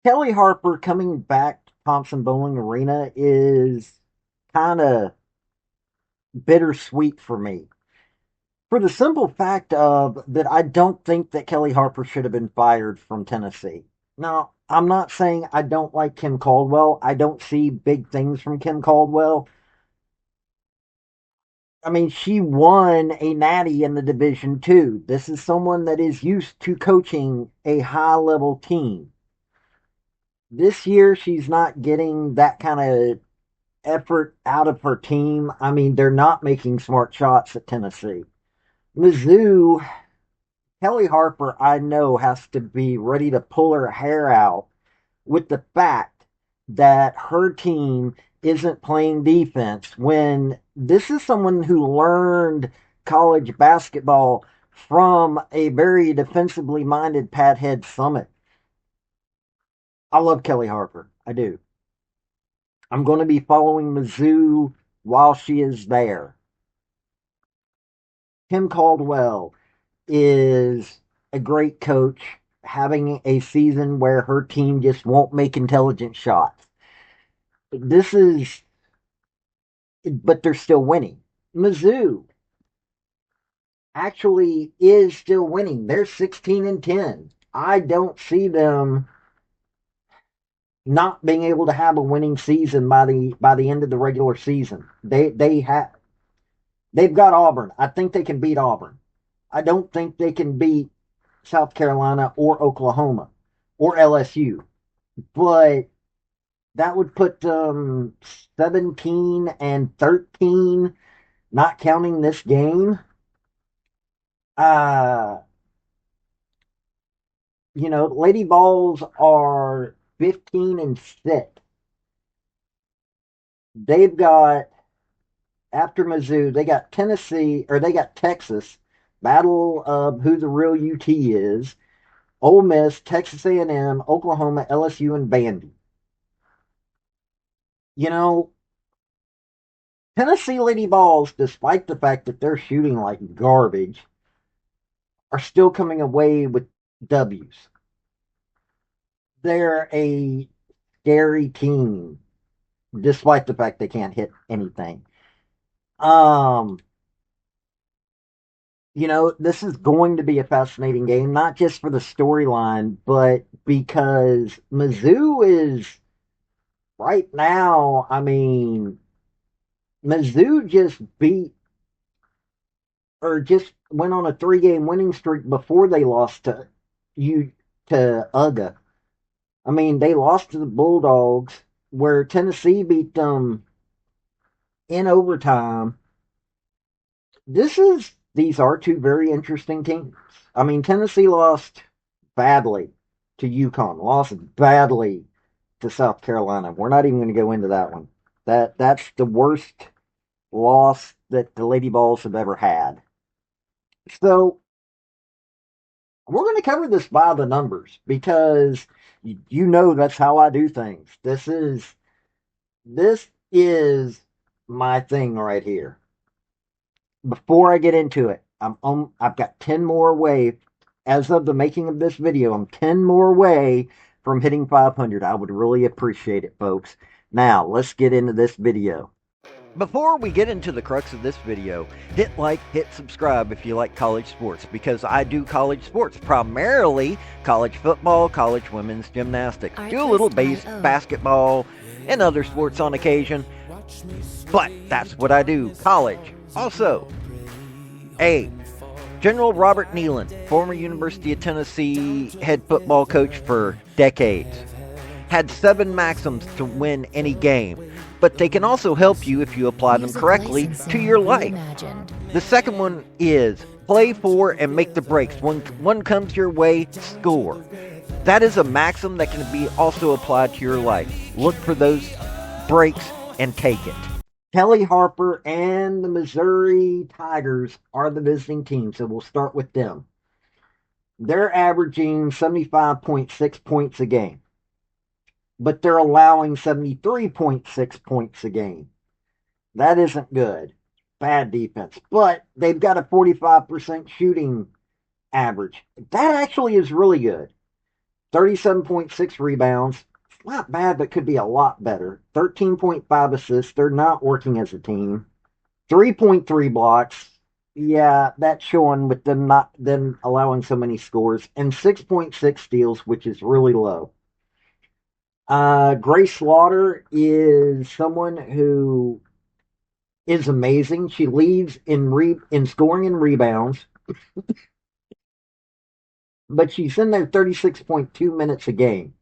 Kellie Harper coming back to Thompson Boling Arena is kind of bittersweet for me. For the simple fact of that, I don't think that Kellie Harper should have been fired from Tennessee. Now, I'm not saying I don't like Kim Caldwell. I don't see big things from Kim Caldwell. I mean, she won a natty in the Division Two. This is someone that is used to coaching a high level team. This year, she's not getting that kind of effort out of her team. I mean, they're not making smart shots at Tennessee. Mizzou, Kellie Harper, I know, has to be ready to pull her hair out with the fact that her team isn't playing defense when this is someone who learned college basketball from a very defensively minded Pat Head Summit. I love Kellie Harper. I do. I'm going to be following Mizzou while she is there. Tim Caldwell is a great coach, having a season where her team just won't make intelligent shots. This is, but they're still winning. Mizzou actually is still winning. They're 16-10. I don't see them not being able to have a winning season by the end of the regular season. They've got Auburn. I think they can beat Auburn. I don't think they can beat South Carolina or Oklahoma or LSU, but that would put them 17-13, not counting this game. Uh, Lady Vols are 15-6. They've got after Mizzou, they got Tennessee or they got Texas. Battle of who the real UT is. Ole Miss, Texas A&M, Oklahoma, LSU, and Vandy. You know, Tennessee Lady Vols, despite the fact that they're shooting like garbage, are still coming away with W's. They're a scary team, despite the fact they can't hit anything. Um, this is going to be a fascinating game, not just for the storyline, but because Mizzou is right now. I mean, Mizzou just beat or just went on a three-game winning streak before they lost you to UGA. I mean, they lost to the Bulldogs, where Tennessee beat them in overtime. These are two very interesting teams. I mean, Tennessee lost badly to UConn, lost badly to South Carolina. We're not even going to go into that one. That's the worst loss that the Lady Vols have ever had. So we're going to cover this by the numbers because that's how I do things. This is my thing right here. Before I get into it, I've got 10 more away. As of the making of this video, I'm 10 more away from hitting 500. I would really appreciate it, folks. Now, let's get into this video. Before we get into the crux of this video, hit like, hit subscribe if you like college sports, because I do college sports, primarily college football, college women's gymnastics, do a little basketball and other sports on occasion, but that's what I do, college. Also, General Robert Neyland, former University of Tennessee head football coach for decades, had 7 maxims to win any game, but they can also help you if you apply them correctly to your life. The second one is play for and make the breaks. When one comes your way, score. That is a maxim that can be also applied to your life. Look for those breaks and take it. Kellie Harper and the Missouri Tigers are the visiting team, so we'll start with them. They're averaging 75.6 points a game, but they're allowing 73.6 points a game. That isn't good. Bad defense. But they've got a 45% shooting average. That actually is really good. 37.6 rebounds. It's not bad, but could be a lot better. 13.5 assists. They're not working as a team. 3.3 blocks. Yeah, that's showing with them allowing so many scores. And 6.6 steals, which is really low. Grace Slaughter is someone who is amazing. She leads in scoring and rebounds, but she's in there 36.2 minutes a game.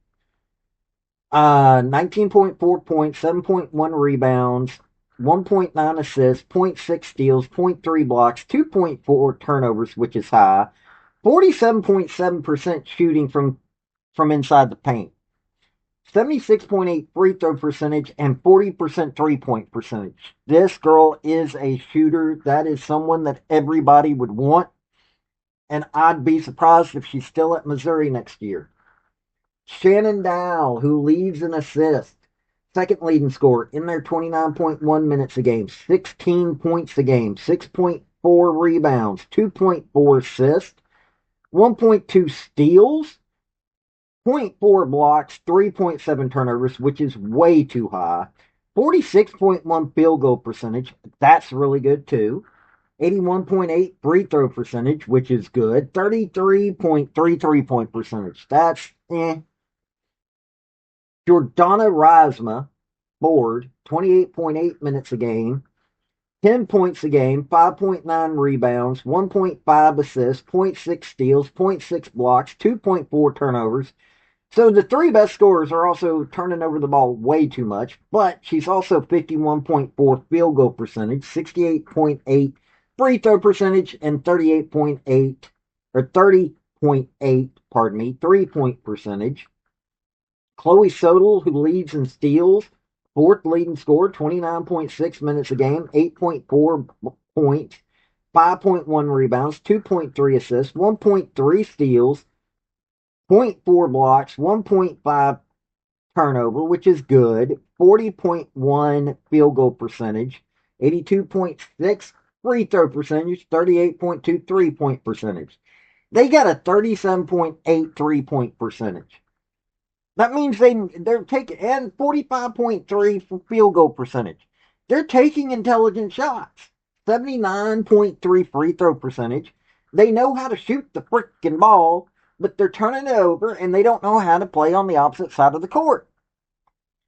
19.4 points, 7.1 rebounds, 1.9 assists, zero point 0.6 steals, zero point 0.3 blocks, 2.4 turnovers, which is high, 47.7% shooting from inside the paint, 76.8 free throw percentage, and 40% 3-point percentage. This girl is a shooter. That is someone that everybody would want, and I'd be surprised if she's still at Missouri next year. Shannon Dow, who leads in assists, second leading scorer in their 29.1 minutes a game, 16 points a game, 6.4 rebounds, 2.4 assists, 1.2 steals, zero point 0.4 blocks, 3.7 turnovers, which is way too high. 46.1 field goal percentage. That's really good too. 81.8 free throw percentage, which is good. 33.3 3-point percentage. That's Jordana Rasma, board, 28.8 minutes a game, 10 points a game, 5.9 rebounds, 1.5 assists, zero point 0.6 steals, zero point 0.6 blocks, 2.4 turnovers. So the three best scorers are also turning over the ball way too much, but she's also 51.4 field goal percentage, 68.8 free throw percentage, and 38.8 or 30.8, pardon me, 3-point percentage. Chloe Sodal, who leads in steals, fourth leading scorer, 29.6 minutes a game, 8.4 points, 5.1 rebounds, 2.3 assists, 1.3 steals, zero point 0.4 blocks, 1.5 turnover, which is good, 40.1 field goal percentage, 82.6 free throw percentage, 38.2 3-point percentage. They got a 37.8 3-point percentage. That means they're taking and 45.3 for field goal percentage. They're taking intelligent shots. 79.3 free throw percentage. They know how to shoot the freaking ball, but they're turning it over and they don't know how to play on the opposite side of the court.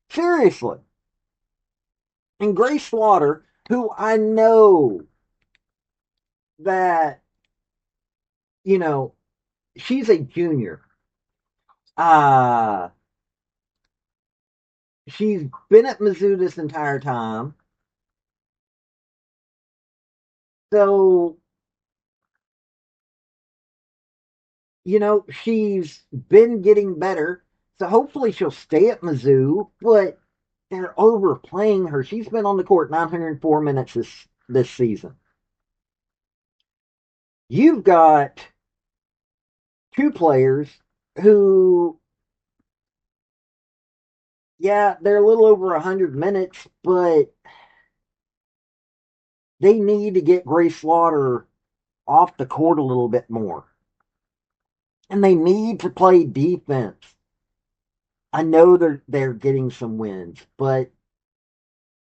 Seriously. And Grace Slaughter, who I know that, you know, she's a junior. Uh, she's been at Mizzou this entire time. So she's been getting better. So hopefully she'll stay at Mizzou, but they're overplaying her. She's been on the court 904 minutes this season. You've got two players who, yeah, they're a little over 100 minutes, but they need to get Grace Slaughter off the court a little bit more. And they need to play defense. I know they're getting some wins, but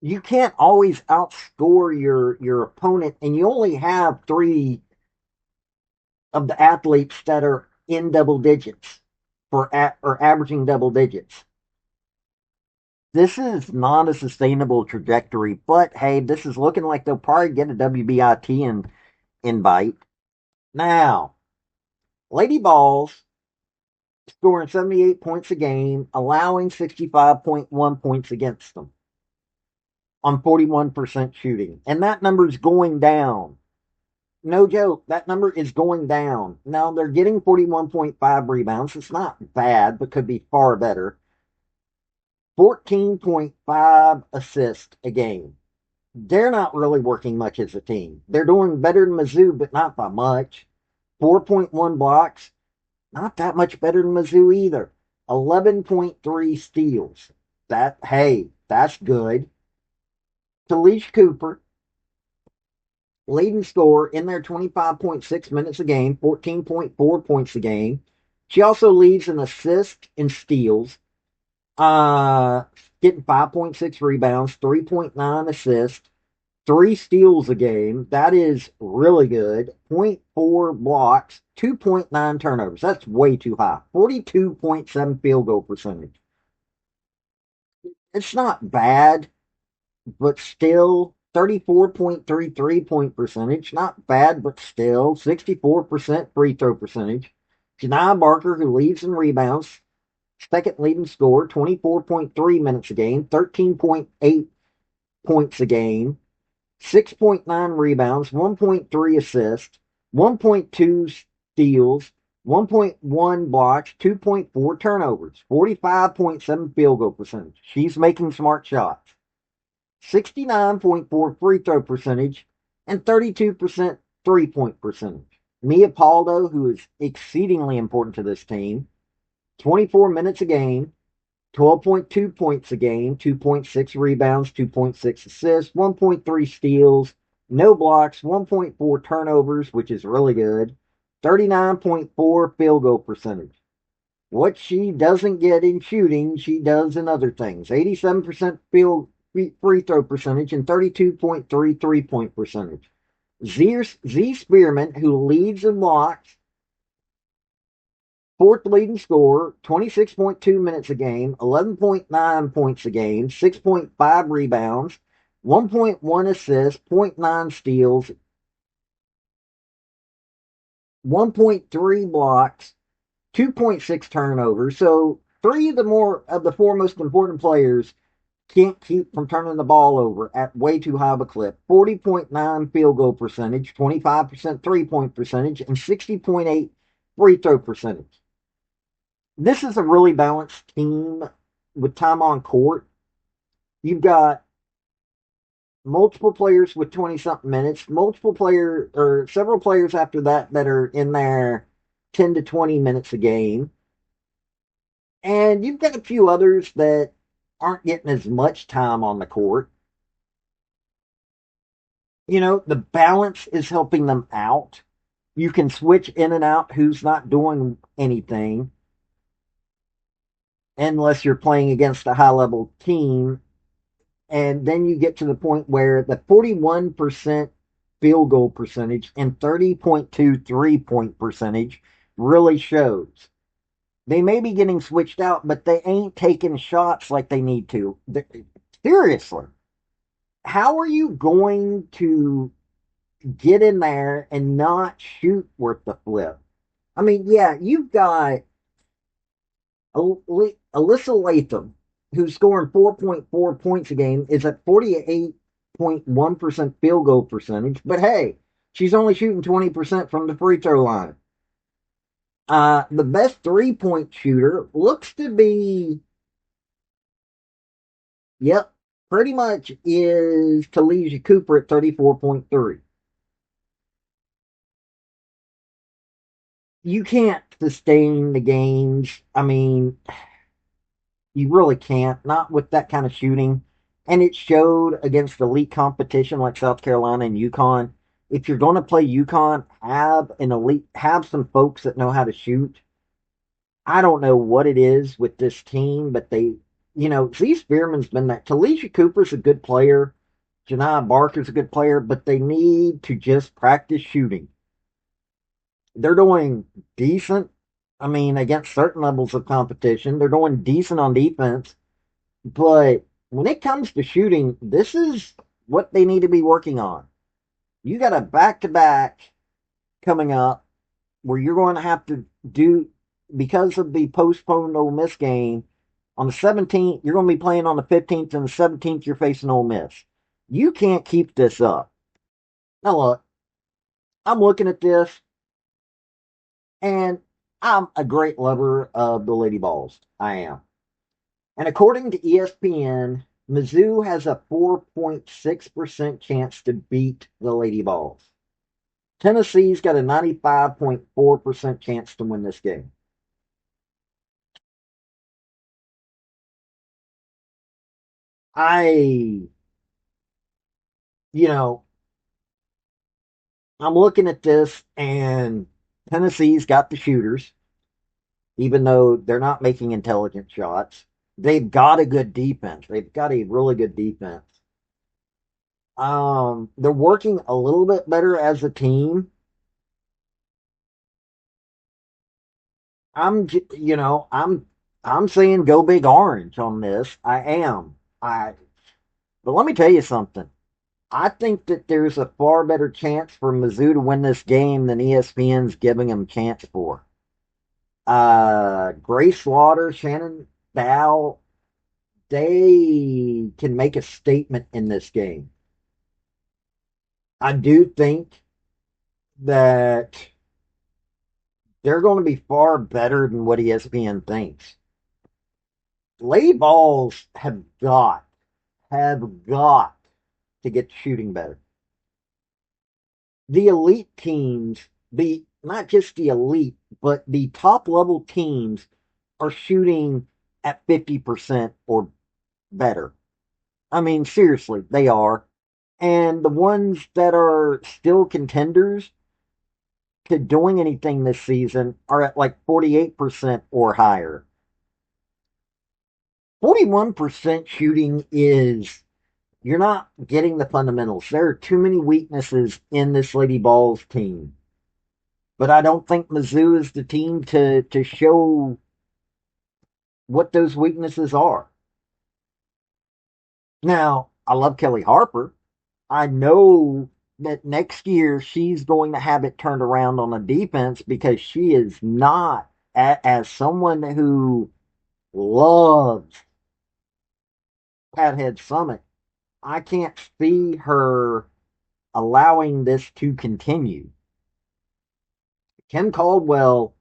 you can't always outscore your opponent, and you only have three of the athletes that are in double digits or averaging double digits. This is not a sustainable trajectory, but hey, this is looking like they'll probably get a WBIT invite. Now, Lady Vols scoring 78 points a game, allowing 65.1 points against them on 41% shooting. And that number is going down. No joke, that number is going down. Now they're getting 41.5 rebounds. It's not bad, but could be far better. 14.5 assists a game. They're not really working much as a team. They're doing better than Mizzou, but not by much. 4.1 blocks, not that much better than Mizzou either. 11.3 steals. That's good. Talisha Cooper, leading scorer in their 25.6 minutes a game, 14.4 points a game, She also leads in assists and steals, uh, getting 5.6 rebounds, 3.9 assists, three steals a game. That is really good. Zero point 0.4 blocks, 2.9 turnovers. That's way too high. 42.7 field goal percentage. It's not bad, but still 34.3 3-point percentage. Not bad, but still 64% free throw percentage. Janai Barker, who leads in rebounds, second leading scorer, 24.3 minutes a game, 13.8 points a game, 6.9 rebounds, 1.3 assists, 1.2 steals, 1.1 blocks, 2.4 turnovers, 45.7 field goal percentage. She's making smart shots. 69.4 free throw percentage, and 32% 3-point percentage. Mia Paldo, who is exceedingly important to this team, 24 minutes a game, 12.2 points a game, 2.6 rebounds, 2.6 assists, 1.3 steals, no blocks, 1.4 turnovers, which is really good, 39.4 field goal percentage. What she doesn't get in shooting, she does in other things. 87% free throw percentage and 32.3 3-point percentage. Z Spearman, who leads in blocks, fourth leading scorer, 26.2 minutes a game, 11.9 points a game, 6.5 rebounds, 1.1 assists, zero point 0.9 steals, 1.3 blocks, 2.6 turnovers. So three of the four most important players can't keep from turning the ball over at way too high of a clip. 40.9 field goal percentage, 25% 3-point percentage, and 60.8 free throw percentage. This is a really balanced team with time on court. You've got multiple players with 20 something minutes, multiple players or several players after that that are in there 10 to 20 minutes a game. And you've got a few others that aren't getting as much time on the court. The balance is helping them out. You can switch in and out who's not doing anything unless you're playing against a high level team. And then you get to the point where the 41% field goal percentage and 30.2 3-point percentage really shows. They may be getting switched out, but they ain't taking shots like they need to. Seriously, how are you going to get in there and not shoot worth the flip? I mean, yeah, you've got Alyssa Latham, who's scoring 4.4 points a game, is at 48.1% field goal percentage. But hey, she's only shooting 20% from the free throw line. The best 3-point shooter looks to be, yep, pretty much is Kellie Cooper at 34.3. You can't sustain the games. I mean, you really can't, not with that kind of shooting. And it showed against elite competition like South Carolina and UConn. If you're going to play UConn, have some folks that know how to shoot. I don't know what it is with this team, but Z Spearman's been that. Talisha Cooper's a good player. Janai Barker's a good player, but they need to just practice shooting. They're doing decent. I mean, against certain levels of competition, they're doing decent on defense. But when it comes to shooting, this is what they need to be working on. You got a back to back coming up where you're going to have to do, because of the postponed Ole Miss game, on the 17th, you're going to be playing on the 15th, and the 17th, you're facing Ole Miss. You can't keep this up. Now, look, I'm looking at this, and I'm a great lover of the Lady Vols. I am. And according to ESPN, Mizzou has a 4.6% chance to beat the Lady Vols. Tennessee's got a 95.4% chance to win this game. I, you know, I'm looking at this and Tennessee's got the shooters. even though they're not making intelligent shots. They've got a good defense. They've got a really good defense. They're working a little bit better as a team. I'm saying go big orange on this. I am. But let me tell you something. I think that there's a far better chance for Mizzou to win this game than ESPN's giving them a chance for. Grace Slaughter, Shannon Dow, they can make a statement in this game. I do think that they're going to be far better than what ESPN thinks. Lady Vols have got to get shooting better. The elite teams, the not just the elite, but the top level teams are shooting at 50% or better. I mean, seriously, they are. And the ones that are still contenders to doing anything this season are at like 48% or higher. 41% shooting is, you're not getting the fundamentals. There are too many weaknesses in this Lady Vols team. But I don't think Mizzou is the team to show what those weaknesses are. Now, I love Kellie Harper. I know that next year she's going to have it turned around on the defense because she is not, as someone who loves Pathead Summit, I can't see her allowing this to continue. Kim Caldwell,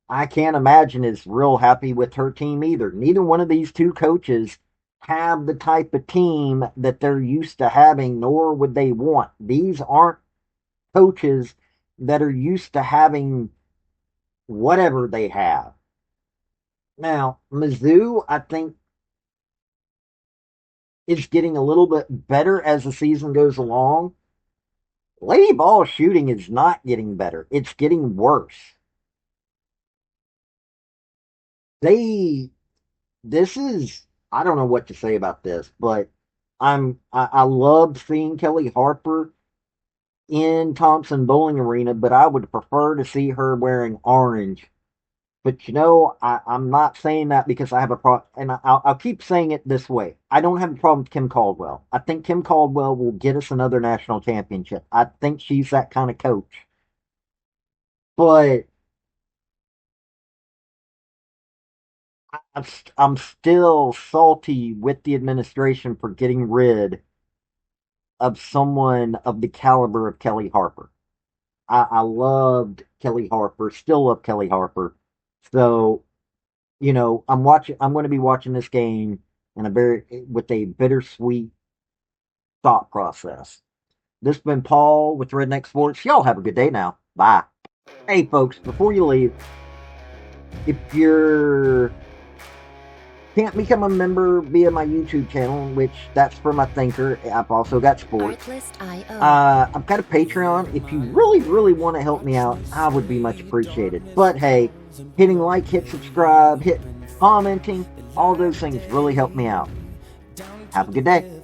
I can't imagine is real happy with her team either. Neither one of these two coaches have the type of team that they're used to having, nor would they want. These aren't coaches that are used to having whatever they have. Now, Mizzou, I think, is getting a little bit better as the season goes along. Lady Ball shooting is not getting better. It's getting worse. They, this is, I don't know what to say about this, but I loved seeing Kellie Harper in Thompson Boling Arena, but I would prefer to see her wearing orange. But I'm not saying that because I have a problem, and I'll keep saying it this way. I don't have a problem with Kim Caldwell. I think Kim Caldwell will get us another national championship. I think she's that kind of coach. But I'm still salty with the administration for getting rid of someone of the caliber of Kellie Harper. I loved Kellie Harper, still love Kellie Harper. So, I'm going to be watching this game in with a bittersweet thought process. This has been Paul with Redneck Sports. Y'all have a good day now. Bye. Hey folks, before you leave, if you're can't become a member via my YouTube channel, which that's for my thinker. I've also got sports. I've got a Patreon. If you really, really want to help me out, I would be much appreciated. But hey, hitting like, hit subscribe, hit commenting, all those things really help me out. Have a good day.